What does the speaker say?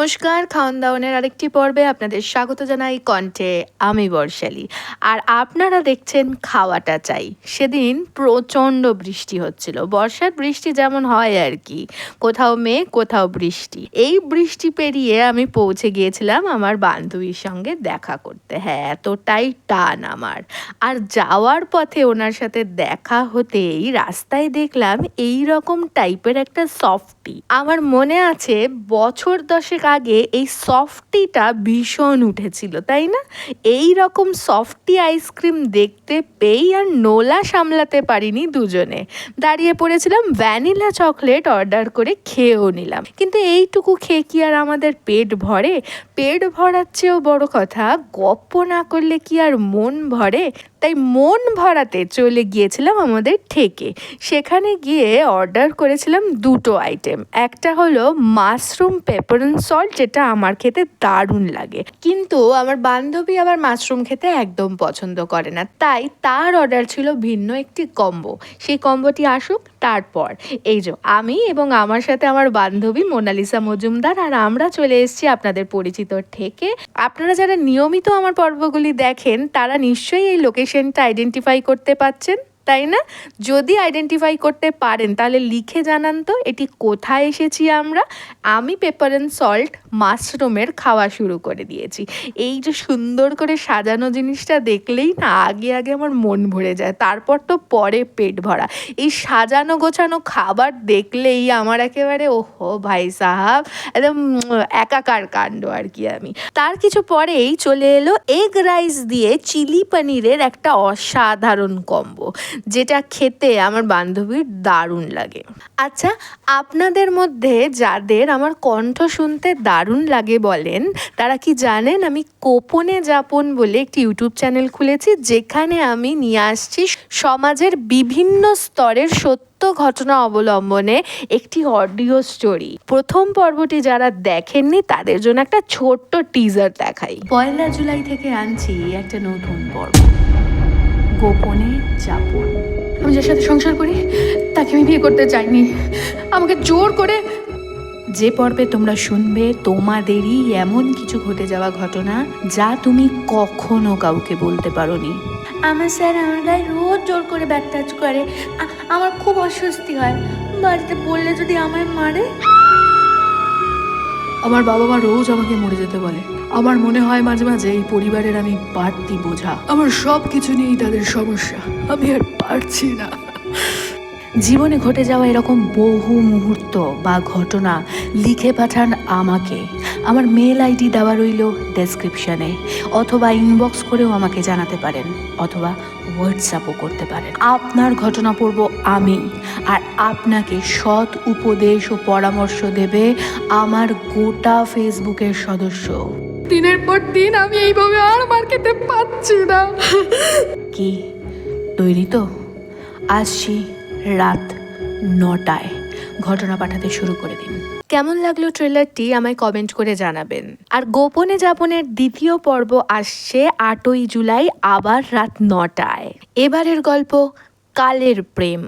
নমস্কার, খাওন দাওনের আরেকটি পর্বে আপনাদের স্বাগত জানাই। কণ্ঠে আমি বর্ষালী, আর আপনারা দেখছেন খাওয়াটা চাই। সেদিন প্রচণ্ড বৃষ্টি হচ্ছিল, বর্ষার বৃষ্টি যেমন হয় আর কি, কোথাও মেঘ কোথাও বৃষ্টি। এই বৃষ্টি পেরিয়ে আমি পৌঁছে গিয়েছিলাম আমার বান্ধবীর সঙ্গে দেখা করতে। হ্যাঁ, এতটাই টান আমার। আর যাওয়ার পথে ওনার সাথে দেখা হতেই রাস্তায় দেখলাম এই রকম টাইপের একটা সফটি। আমার মনে আছে বছর 10 আগে এই সফটিটা ভীষণ উঠেছিল, তাই না? এই রকম সফটি আইসক্রিম দেখতে পেয়েই আর নোলা সামলাতে পারিনি, দুজনে দাঁড়িয়ে পড়েছিলাম ভ্যানিলা চকলেট অর্ডার করে খেয়েও নিলাম। কিন্তু এইটুকু খেয়ে কি আর আমাদের পেট ভরে? পেট ভরার চেয়েও বড় কথা, গপ্প না করলে কি আর মন ভরে? তাই মন ভরাতে চলে গিয়েছিলাম আমাদের ঠেকে। সেখানে গিয়ে অর্ডার করেছিলাম দুটো আইটেম। একটা হলো মাশরুম পেপার অ্যান্ড সল্ট, যেটা আমার খেতে দারুণ লাগে, কিন্তু আমার বান্ধবী আবার মাশরুম খেতে একদম পছন্দ করে না, তাই তার অর্ডার ছিল ভিন্ন একটি কম্বো। সেই কম্বোটি আসুক, তারপর এই যে আমি এবং আমার সাথে আমার বান্ধবী মোনালিসা মজুমদার, আর আমরা চলে এসেছি আপনাদের পরিচিত ঠেকে। আপনারা যারা নিয়মিত আমার পর্বগুলি দেখেন তারা নিশ্চয়ই এই লোকেশনটা আইডেন্টিফাই করতে পারছেন, তাই না? যদি আইডেন্টিফাই করতে পারেন তাহলে লিখে জানান তো এটি কোথায় এসেছি আমরা। আমি পেপার অ্যান্ড সল্ট মাশরুমের খাওয়া শুরু করে দিয়েছি। এই যে সুন্দর করে সাজানো জিনিসটা দেখলেই না আগে আগে আমার মন ভরে যায়, তারপর তো পরে পেট ভরা। এই সাজানো গোছানো খাবার দেখলেই আমার একেবারে ওহো ভাই সাহাব, একদম একাকার কাণ্ড আর কি। আমি তার কিছু পরেই চলে এলো এগ রাইস দিয়ে চিলি পনিরের একটা অসাধারণ কম্বো, যেটা খেতে আমার বান্ধবীর দারুণ লাগে। আচ্ছা, আপনাদের মধ্যে যাদের আমার কণ্ঠ শুনতে দারুণ লাগে বলেন, তারা কি জানেন আমি গোপনে যাপন বলে একটি ইউটিউব চ্যানেল খুলেছি, যেখানে আমি নিয়ে আসছি সমাজের বিভিন্ন স্তরের সত্য ঘটনা অবলম্বনে একটি অডিও স্টোরি। প্রথম পর্বটি যারা দেখেননি তাদের জন্য একটা ছোট্ট টিজার দেখাই। 1 জুলাই থেকে আনছি একটা নতুন পর্ব, গোপনে যাপন। আমি যার সাথে সংসার করি তাকে আমি বিয়ে করতে চাইনি, আমাকে জোর করে। যে পর্বে তোমরা শুনবে তোমাদেরই এমন কিছু ঘটে যাওয়া ঘটনা যা তুমি কখনো কাউকে বলতে পারোনি। আমার স্যার আমার গায়ে রোজ জোর করে ব্যাট টাচ করে, আমার খুব অস্বস্তি হয়। বাড়িতে বললে যদি আমায় মারে। আমার বাবা মা রোজ আমাকে মরে যেতে বলে। আমার মনে হয় মাঝে মাঝে এই পরিবারের আমি বাড়তি বোঝা, আমার সব কিছু নিয়েই তাদের সমস্যা, আমি আর পারছি না। জীবনে ঘটে যাওয়া এরকম বহু মুহূর্ত বা ঘটনা লিখে পাঠান আমাকে। আমার মেল আইডি দেওয়া রইল ডেসক্রিপশানে, অথবা ইনবক্স করেও আমাকে জানাতে পারেন, অথবা হোয়াটসঅ্যাপও করতে পারেন। আপনার ঘটনা পড়ব আমি, আর আপনাকে সৎ উপদেশ ও পরামর্শ দেবে আমার গোটা ফেসবুকের সদস্য। দিনের পর দিন আমি এইভাবে আর মার খেতে পারছি না। কি তৈরি তো? আসছি রাত 9টায়, ঘটনা পাঠাতে শুরু করে দিন। কেমন লাগলো ট্রেলারটি আমায় কমেন্ট করে জানাবেন। আর গোপনে যাপনের দ্বিতীয় পর্ব আসছে 8ই জুলাই, আবার রাত 9টায়। এবারের গল্প কালের প্রেম।